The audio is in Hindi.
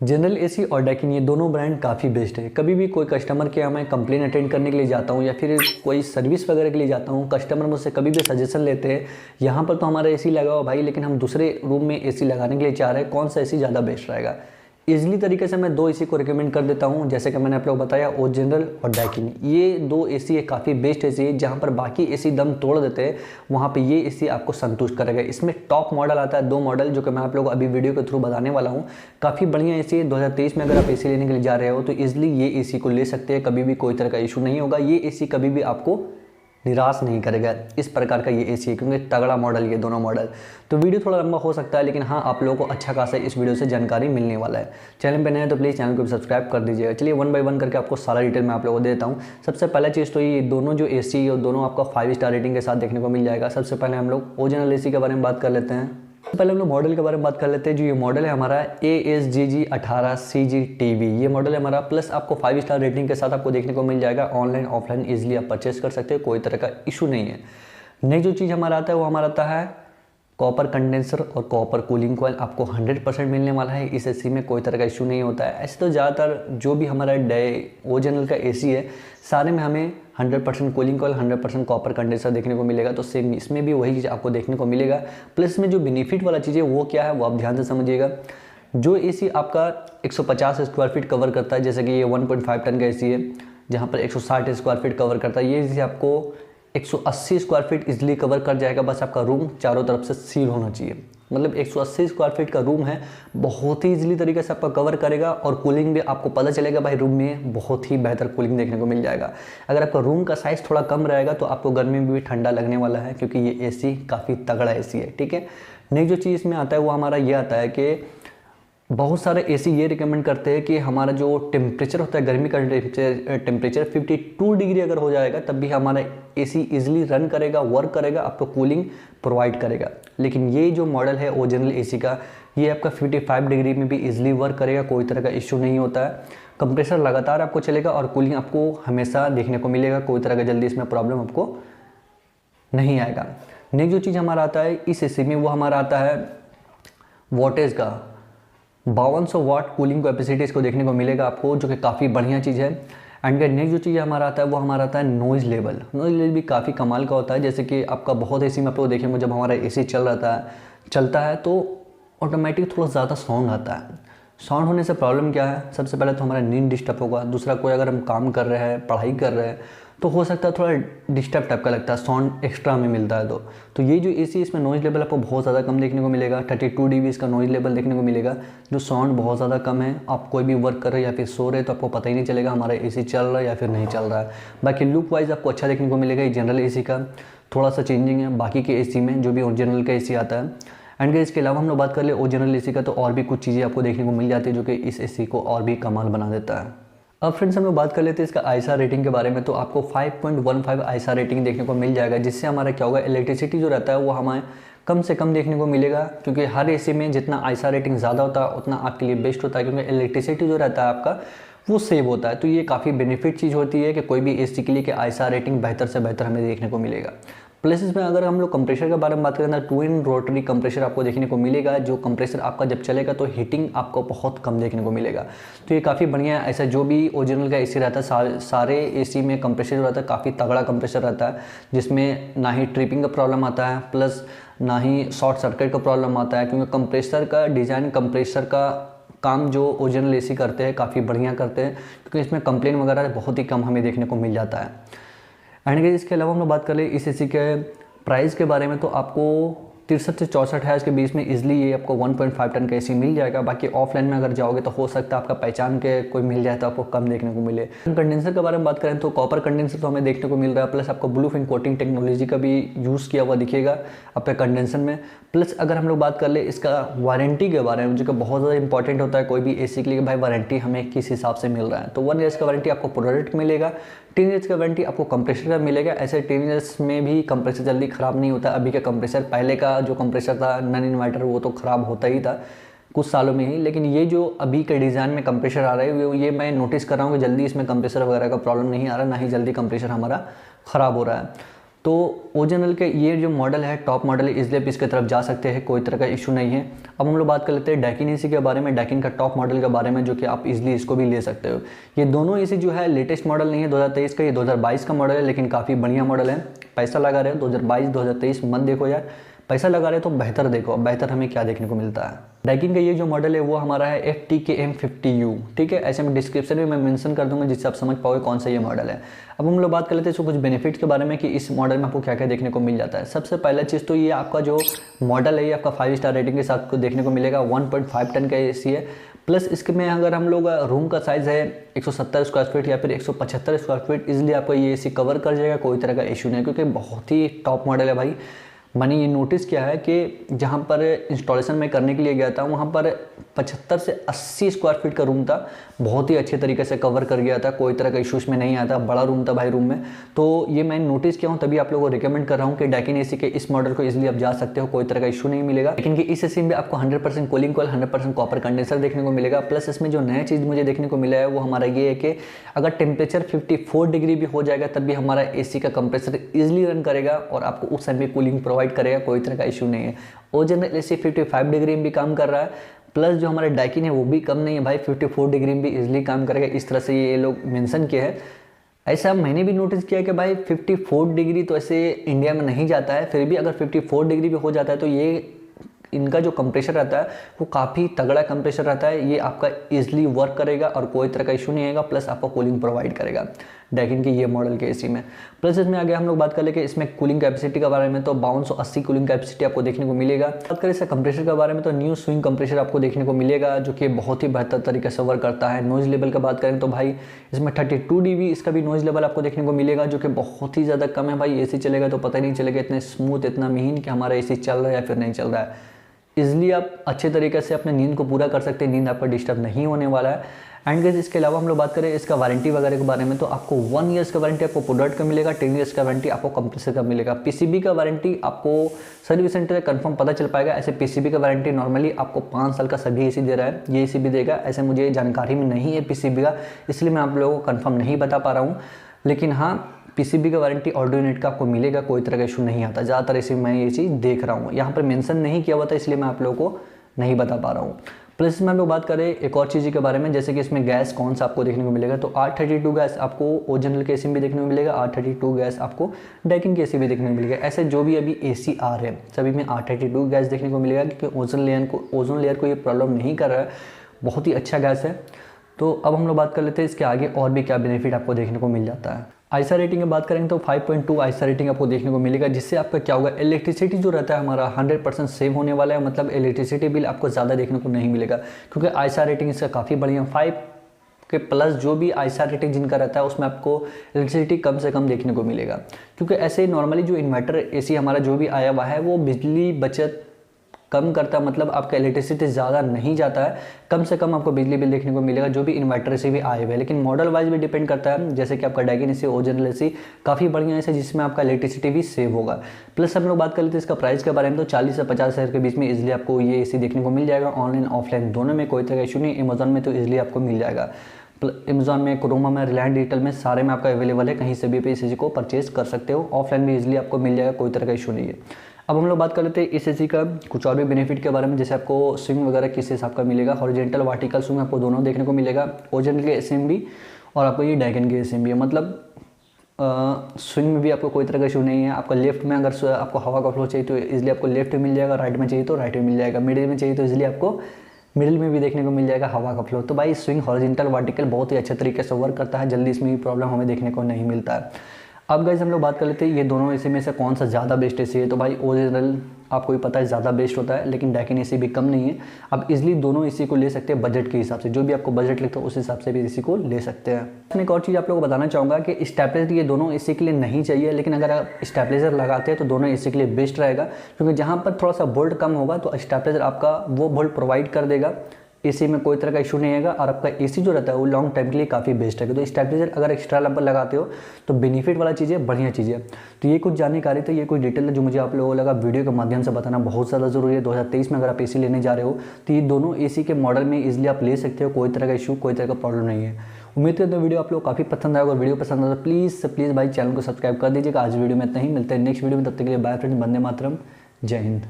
जनरल एसी और डैकिन ये दोनों ब्रांड काफ़ी बेस्ट है। कभी भी कोई कस्टमर के यहाँ मैं कंप्लेन अटेंड करने के लिए जाता हूँ या फिर कोई सर्विस वगैरह के लिए जाता हूँ, कस्टमर मुझसे कभी भी सजेशन लेते हैं यहाँ पर तो हमारा एसी लगाओ भाई, लेकिन हम दूसरे रूम में एसी लगाने के लिए चाह रहे हैं, कौन सा एसी ज़्यादा बेस्ट रहेगा। ईजिली तरीके से मैं दो एसी को रिकमेंड कर देता हूँ, जैसे कि मैंने आप लोग बताया ओ जनरल और डैकिन, ये दो एसी काफ़ी बेस्ट एसी है। जहाँ पर बाकी एसी दम तोड़ देते हैं वहाँ पे ये एसी आपको संतुष्ट करेगा। इसमें टॉप मॉडल आता है, दो मॉडल जो कि मैं आप लोग अभी वीडियो के थ्रू बताने वाला हूँ। काफ़ी बढ़िया एसी है। 2023 में अगर आप एसी लेने के लिए जा रहे हो तो ईजिली ये एसी को ले सकते हैं, कभी भी कोई तरह का इशू नहीं होगा। ये एसी कभी भी आपको निराश नहीं करेगा। इस प्रकार का ये एसी है क्योंकि तगड़ा मॉडल ये दोनों मॉडल। तो वीडियो थोड़ा लंबा हो सकता है, लेकिन हाँ आप लोगों को अच्छा खासा इस वीडियो से जानकारी मिलने वाला है। चैनल पे नए हैं तो प्लीज़ चैनल को भी सब्सक्राइब कर दीजिएगा। चलिए वन बाय वन करके आपको सारा डिटेल मैं आप लोगों को दे देता हूँ। सबसे पहला चीज़ तो ये दोनों जो एसी है दोनों आपका 5 स्टार रेटिंग के साथ देखने को मिल जाएगा। सबसे पहले हम लोग ओरिजिनल एसी के बारे में बात कर लेते हैं। पहले हम लोग मॉडल के बारे में बात कर लेते हैं। जो ये मॉडल है हमारा ASGG18CGTV, ये मॉडल है हमारा। प्लस आपको 5 स्टार रेटिंग के साथ आपको देखने को मिल जाएगा। ऑनलाइन ऑफलाइन इजीली आप परचेस कर सकते हो, कोई तरह का इशू नहीं है। नेक्स्ट जो चीज़ हमारा आता है वो हमारा आता है कॉपर कंडेंसर और कॉपर कूलिंग कॉइल। आपको 100% मिलने वाला है। इस एसी में कोई तरह का इशू नहीं होता है। ऐसे तो ज़्यादातर जो भी हमारा ओरिजिनल का एसी है सारे में हमें 100% कूलिंग कॉइल 100% कॉपर कंडेंसर देखने को मिलेगा। तो सेम इसमें भी वही चीज़ आपको देखने को मिलेगा। प्लस में जो बेनिफिट वाला चीज़ है वो क्या है वो आप ध्यान से समझिएगा। जो एसी आपका 150 स्क्वायर फीट कवर करता है, जैसे कि ये 1.5 टन का एसी है जहाँ पर 160 स्क्वायर फीट कवर करता है, ये एसी आपको 180 स्क्वायर फीट इजीली कवर कर जाएगा। बस आपका रूम चारों तरफ से सील होना चाहिए। मतलब 180 स्क्वायर फीट का रूम है, बहुत ही इजीली तरीके से आपका कवर करेगा। और कूलिंग भी आपको पता चलेगा भाई रूम में बहुत ही बेहतर कूलिंग देखने को मिल जाएगा। अगर आपका रूम का साइज़ थोड़ा कम रहेगा तो आपको गर्मी में भी ठंडा लगने वाला है, क्योंकि ये एसी काफ़ी तगड़ा एसी है। ठीक है। नेक्स्ट जो चीज़ इसमें आता है वो हमारा ये आता है कि बहुत सारे एसी ये रिकमेंड करते हैं कि हमारा जो टेम्परेचर होता है, गर्मी का टेम्परेचर 52 डिग्री अगर हो जाएगा तब भी हमारा एसी इजीली रन करेगा, वर्क करेगा, आपको कूलिंग प्रोवाइड करेगा। लेकिन ये जो मॉडल है ओरिजिनल एसी का, ये आपका 55 डिग्री में भी इजीली वर्क करेगा, कोई तरह का इशू नहीं होता है। कंप्रेसर लगातार आपको चलेगा और कूलिंग आपको हमेशा देखने को मिलेगा, कोई तरह का जल्दी इसमें प्रॉब्लम आपको नहीं आएगा। नेक्स्ट जो चीज़ हमारा आता है इस एसी में वो हमारा आता है वोल्टेज का 5200 वाट कूलिंग कैपेसिटी इसको देखने को मिलेगा आपको, जो कि काफ़ी बढ़िया चीज़ है। एंड नेक्स्ट जो चीज़ हमारा आता है वो हमारा आता है नॉइज़ लेवल। नॉइज़ लेवल भी काफ़ी कमाल का होता है। जैसे कि आपका बहुत एसी में आप लोग देखेंगे जब हमारा एसी चलता है तो ऑटोमेटिक थोड़ा ज़्यादा साउंड आता है। साउंड होने से प्रॉब्लम क्या है, सबसे पहले तो हमारा नींद डिस्टर्ब होगा। दूसरा, कोई अगर हम काम कर रहे हैं, पढ़ाई कर रहे हैं तो हो सकता है थोड़ा डिस्टर्ब टाइप का लगता है, साउंड एक्स्ट्रा में मिलता है। तो ये जो एसी इसमें नॉइज़ लेवल आपको बहुत ज़्यादा कम देखने को मिलेगा। 32 dB इसका नॉइज़ लेवल देखने को मिलेगा, जो साउंड बहुत ज़्यादा कम है। आप कोई भी वर्क कर रहे हैं या फिर सो रहे हैं तो आपको पता ही नहीं चलेगा हमारा एसी चल रहा है या फिर नहीं चल रहा है। बाकी लुक वाइज आपको अच्छा देखने को मिलेगा। ये जनरल एसी का थोड़ा सा चेंजिंग है बाकी के एसी में जो भी ओरिजिनल का एसी आता है। एंड इसके अलावा हम लोग बात कर ले ओरिजिनल एसी का, तो और भी कुछ चीज़ें आपको देखने को मिल जाती है जो कि इस एसी को और भी कमाल बना देता है। अब फ्रेंड्स हम लोग बात कर लेते हैं इसका आईएसआर रेटिंग के बारे में। तो आपको 5.15 आईएसआर रेटिंग देखने को मिल जाएगा, जिससे हमारा क्या होगा, इलेक्ट्रिसिटी जो रहता है वो हमें कम से कम देखने को मिलेगा। क्योंकि हर एसी में जितना आईएसआर रेटिंग ज़्यादा होता है उतना आपके लिए बेस्ट होता है, क्योंकि इलेक्ट्रिसिटी जो रहता है आपका वो सेव होता है। तो ये काफ़ी बेनिफिट चीज़ होती है कि कोई भी एसी के लिए कि आईएसआर रेटिंग बेहतर से बेहतर हमें देखने को मिलेगा। प्लस इसमें अगर हम लोग कंप्रेसर के बारे में बात करें तो ट्विन रोटरी कंप्रेसर आपको देखने को मिलेगा। जो कंप्रेसर आपका जब चलेगा तो हीटिंग आपको बहुत कम देखने को मिलेगा। तो ये काफ़ी बढ़िया है। ऐसा जो भी ओरिजिनल का एसी रहता है सारे एसी में कंप्रेसर जो रहता है काफ़ी तगड़ा कंप्रेसर रहता है, जिसमें ना ही ट्रिपिंग का प्रॉब्लम आता है प्लस ना ही शॉर्ट सर्किट का प्रॉब्लम आता है। क्योंकि कंप्रेसर का डिज़ाइन, कंप्रेसर का काम जो ओरिजिनल एसी करते हैं काफ़ी बढ़िया करते हैं, क्योंकि इसमें कंप्लेन वगैरह बहुत ही कम हमें देखने को मिल जाता है। एंड इसके अलावा हम लोग बात कर ले इस एसी के प्राइस के बारे में, तो आपको 63 से 64,000 के बीच में इजीली ये आपको 1.5 टन का एसी मिल जाएगा। बाकी ऑफलाइन में अगर जाओगे तो हो सकता है आपका पहचान के कोई मिल जाए तो आपको कम देखने को मिले। कंडेंसर के बारे में बात करें तो कॉपर कंडेंसर तो हमें देखने को मिल रहा है, प्लस आपको ब्लू फिन कोटिंग टेक्नोलॉजी का भी यूज़ किया हुआ दिखेगा आपके कंडेंसर में। प्लस अगर हम लोग बात कर ले इसका वारंटी के बारे में, जो कि बहुत ज़्यादा इंपॉर्टेंट होता है कोई भी एसी के लिए, भाई वारंटी हमें किस हिसाब से मिल रहा है। तो 1 ईयर्स का वारंटी आपको प्रोडक्ट मिलेगा, 10 ईयर्स का वारंटी आपको कंप्रेसर का मिलेगा। ऐसे 10 ईयर्स में भी कंप्रेसर जल्दी ख़राब नहीं होता। अभी का कंप्रेसर, पहले का जो कंप्रेसर था नन इन्वर्टर, वो तो ख़राब होता ही था कुछ सालों में ही। लेकिन ये जो अभी के डिज़ाइन में कंप्रेसर आ रहे हैं ये मैं नोटिस कर रहा हूँ कि जल्दी इसमें कंप्रेसर वगैरह का प्रॉब्लम नहीं आ रहा, ना ही जल्दी कंप्रेसर हमारा ख़राब हो रहा है। तो ओरिजिनल के ये जो मॉडल है टॉप मॉडल है, इसलिए आप इसकी तरफ जा सकते हैं, कोई तरह का इशू नहीं है। अब हम लोग बात कर लेते हैं डैकिन एसी के बारे में, डैकिन का टॉप मॉडल के बारे में, जो कि आप इजीली इसको भी ले सकते हो। ये दोनों एसी जो है लेटेस्ट मॉडल नहीं है 2023 का, ये 2022 का मॉडल है, लेकिन काफ़ी बढ़िया मॉडल है। पैसा लगा रहे हो 2022 2023 मत देखो यार, पैसा लगा रहे हो तो बेहतर देखो। बेहतर हमें क्या देखने को मिलता है, डैकिन का ये जो मॉडल है वो हमारा है FTKM50U, ठीक है। ऐसे में डिस्क्रिप्शन में मैं मेंशन कर दूंगा जिससे आप समझ पाओगे कौन सा ये मॉडल है। अब हम लोग बात कर लेते हैं इसको कुछ बेनिफिट्स के बारे में कि इस मॉडल में आपको क्या क्या देखने को मिल जाता है। सबसे पहला चीज़ तो ये आपका जो मॉडल है ये आपका 5 स्टार रेटिंग के साथ को देखने को मिलेगा। 1.5 टन का एसी है, प्लस इसके में अगर हम लोग रूम का साइज़ है 170 स्क्वायर फीट या फिर 175 स्क्वायर फीट, इजिली आपको ये एसी कवर कर जाएगा, कोई तरह का इशू नहीं है, क्योंकि बहुत ही टॉप मॉडल है भाई। मैंने ये नोटिस किया है कि जहाँ पर इंस्टॉलेशन में करने के लिए गया था वहाँ पर 75 से 80 स्क्वायर फीट का रूम था, बहुत ही अच्छे तरीके से कवर कर गया था, कोई तरह का इशूज में नहीं आया था, बड़ा रूम था भाई रूम में। तो ये मैं नोटिस किया हूँ, तभी आप लोगों को रिकमेंड कर रहा हूँ कि डैकिन एसी के इस मॉडल को इजीली आप जा सकते हो, कोई तरह का इशू नहीं मिलेगा। लेकिन कि इस एसी में आपको 100% कूलिंग कॉइल 100% कॉपर कंडेंसर देखने को मिलेगा। प्लस इसमें जो नया चीज़ मुझे देखने को मिला है वो हमारा ये है कि अगर टेम्परेचर 54 डिग्री भी हो जाएगा तब भी हमारा एसी का कंप्रेसर ईजिली रन करेगा और आपको उस टाइम भी कूलिंग प्रोवाइड करेगा, कोई तरह का इशू नहीं है। ओरिजिनल एसी 55 डिग्री में भी काम कर रहा है, प्लस जो हमारा डैकिन है वो भी कम नहीं है भाई, 54 डिग्री में भी इजीली काम करेगा। इस तरह से ये लोग मेंशन किया है। ऐसा मैंने भी नोटिस किया कि भाई 54 डिग्री तो ऐसे इंडिया में नहीं जाता है, फिर भी अगर 54 डिग्री भी हो जाता है तो ये इनका जो कंप्रेशर रहता है वो काफ़ी तगड़ा कंप्रेशर रहता है, ये आपका इजीली वर्क करेगा और कोई तरह का इशू नहीं आएगा, प्लस आपको कूलिंग प्रोवाइड करेगा डैकिन की ये मॉडल के एसी में। प्लस इसमें आगे हम लोग बात कर ले कि इसमें कूलिंग कैपेसिटी के बारे में, तो 5280 कूलिंग कैपेसिटी आपको देखने को मिलेगा। बात करें इसका कंप्रेशर के बारे में तो न्यू स्विंग कंप्रेशर आपको देखने को मिलेगा, जो कि बहुत ही बेहतर तरीके से वर्क करता है। नॉइज़ लेवल की बात करें तो भाई इसमें 32 dB इसका भी नॉइज़ लेवल आपको देखने को मिलेगा, जो कि बहुत ही ज़्यादा कम है भाई। एसी चलेगा तो पता ही नहीं चलेगा, इतने स्मूथ इतना महीन कि हमारा एसी चल रहा है या फिर नहीं चल रहा है। इजीली आप अच्छे तरीके से अपने नींद को पूरा कर सकते हैं, नींद आपका डिस्टर्ब नहीं होने वाला है। एंड गाइस इसके अलावा हम लोग बात करें इसका वारंटी वगैरह के बारे में, तो आपको 1 ईयर्स का वारंटी आपको प्रोडक्ट का मिलेगा, 10 ईयर्स का वारंटी आपको कंप्रेसर का मिलेगा। पीसीबी का वारंटी आपको सर्विस सेंटर से कंफर्म पता चल पाएगा। ऐसे पीसीबी का वारंटी नॉर्मली आपको 5 साल का सभी एसी दे रहा है, ये एसी भी देगा, ऐसे मुझे जानकारी में नहीं है पीसीबी का, इसलिए मैं आप लोगों को कंफर्म नहीं बता पा रहा हूँ। लेकिन हाँ, पीसीबी का वारंटी ऑडियो यूनिट का आपको मिलेगा, कोई तरह का इशू नहीं आता। ज़्यादातर ऐसे मैं ये चीज़ देख रहा हूँ, यहाँ पर मेंशन नहीं किया हुआ था इसलिए मैं आप लोगों को नहीं बता पा रहा हूँ। प्लस इसमें हम लोग बात करें एक और चीज़ के बारे में, जैसे कि इसमें गैस कौन सा आपको देखने को मिलेगा, तो R32 गैस आपको ओरिजिनल के एसी में भी देखने को मिलेगा, R32 गैस आपको डैकिन के एसी में देखने को मिलेगा। ऐसे जो भी अभी एसी आ रहे हैं सभी में R32 गैस देखने को मिलेगा, क्योंकि ओजोन लेयर को ये प्रॉब्लम नहीं कर रहा है, बहुत ही अच्छा गैस है। तो अब हम लोग बात कर लेते हैं इसके आगे और भी क्या बेनिफिट आपको देखने को मिल जाता है। आईसा रेटिंग की बात करेंगे तो 5.2 आईसा रेटिंग आपको देखने को मिलेगा, जिससे आपका क्या होगा, इलेक्ट्रिसिटी जो रहता है हमारा 100% सेव होने वाला है, मतलब इलेक्ट्रिसिटी बिल आपको ज़्यादा देखने को नहीं मिलेगा, क्योंकि आईसा रेटिंग इसका काफ़ी बढ़िया 5 के प्लस जो भी आईसा रेटिंग जिनका रहता है उसमें आपको इलेक्ट्रिसिटी कम से कम देखने को मिलेगा। क्योंकि ऐसे नॉर्मली जो इन्वर्टर एसी हमारा जो भी आया हुआ है वो बिजली बचत कम करता है, मतलब आपका इलेक्ट्रिसिटी ज़्यादा नहीं जाता है, कम से कम आपको बिजली बिल देखने को मिलेगा जो भी इन्वर्टर से भी आए हुए हैं। लेकिन मॉडल वाइज भी डिपेंड करता है, जैसे कि आपका डैकिन एसी ओरिजिनल एसी काफ़ी बढ़िया है जिसमें आपका इलेक्ट्रिसिटी भी सेव होगा। प्लस हम लोग बात कर लेते हैं इसका प्राइस के बारे में, तो 40 से 50 हज़ार के बीच में इजीली आपको ये एसी देखने को मिल जाएगा। ऑनलाइन ऑफलाइन दोनों में कोई तरह का इशू नहीं, अमेजॉन में तो ईजिली आपको मिल जाएगा, अमेजॉन में, क्रोमा में, रिलायंस डिजिटल में, सारे में आपका अवेलेबल है, कहीं से भी इस एसी को परचेज कर सकते हो। ऑफलाइन भी इजीली आपको मिल जाएगा, कोई तरह का इशू नहीं है। अब हम लोग बात कर लेते हैं इस एसी का कुछ और भी बेनिफिट के बारे में, जैसे आपको स्विंग वगैरह किस हिसाब का मिलेगा, हॉरिजॉन्टल वर्टिकल स्विंग आपको दोनों देखने को मिलेगा, ओरिजिनल के एसी में भी और आपको ये डैकिन के एसी में भी, मतलब स्विंग में भी आपको कोई तरह का इशू नहीं है। आपको लेफ्ट में अगर आपको हवा का फ्लो चाहिए तो इजीली आपको लेफ्ट में मिल जाएगा, राइट में चाहिए तो राइट में मिल जाएगा, मिडिल में चाहिए तो इजीली आपको मिडिल में भी देखने को मिल जाएगा हवा का फ्लो। तो भाई स्विंग हॉरिजॉन्टल वर्टिकल बहुत ही अच्छे तरीके से वर्क करता है, जल्दी इसमें भी प्रॉब्लम हमें देखने को नहीं मिलता है। अब गाइस हम लोग बात कर लेते हैं ये दोनों एसी में से कौन सा ज़्यादा बेस्ट एसी है, तो भाई ओरिजिनल आपको भी पता है ज़्यादा बेस्ट होता है, लेकिन डैकिन एसी भी कम नहीं है। आप इजीली दोनों एसी को ले सकते हैं बजट के हिसाब से, जो भी आपको बजट लगता है उस हिसाब से भी एसी को ले सकते हैं। मैं एक और चीज़ आप लोगों को बताना चाहूँगा कि स्टेबलाइजर ये दोनों एसी के लिए नहीं चाहिए, लेकिन अगर आप स्टेबलाइजर लगाते हैं तो दोनों एसी के लिए बेस्ट रहेगा, क्योंकि जहाँ पर थोड़ा सा वोल्ट कम होगा तो स्टेबलाइजर आपका वो वोल्ट प्रोवाइड कर देगा, एसी में कोई तरह का इशू नहीं आएगा, और आपका एसी जो रहता है वो लॉन्ग टाइम के लिए काफ़ी बेस्ट है। तो स्टेबलाइजर अगर एक्स्ट्रा लंबर लगाते हो तो बेनिफिट वाला चीज़ है, बढ़िया चीज़ है। तो ये कुछ जानकारी थी, ये कुछ डिटेल है जो मुझे आप लोगों को लगा वीडियो के माध्यम से बताना बहुत ज़्यादा ज़रूरी है। 2023 में अगर आप एसी लेने जा रहे हो तो ये दोनों एसी के मॉडल में इजीली आप ले सकते हो, कोई तरह का इशू कोई तरह का प्रॉब्लम नहीं है। उम्मीद करते हैं वीडियो आप लोग काफ़ी पसंद आएगा, और वीडियो पसंद आए तो प्लीज़ भाई चैनल को सब्सक्राइब कर दीजिएगा। आज वीडियो में इतना ही, मिलते हैं नेक्स्ट वीडियो में, तब तक के लिए बाय फ्रेंड्स, वंदे मातरम, जय हिंद।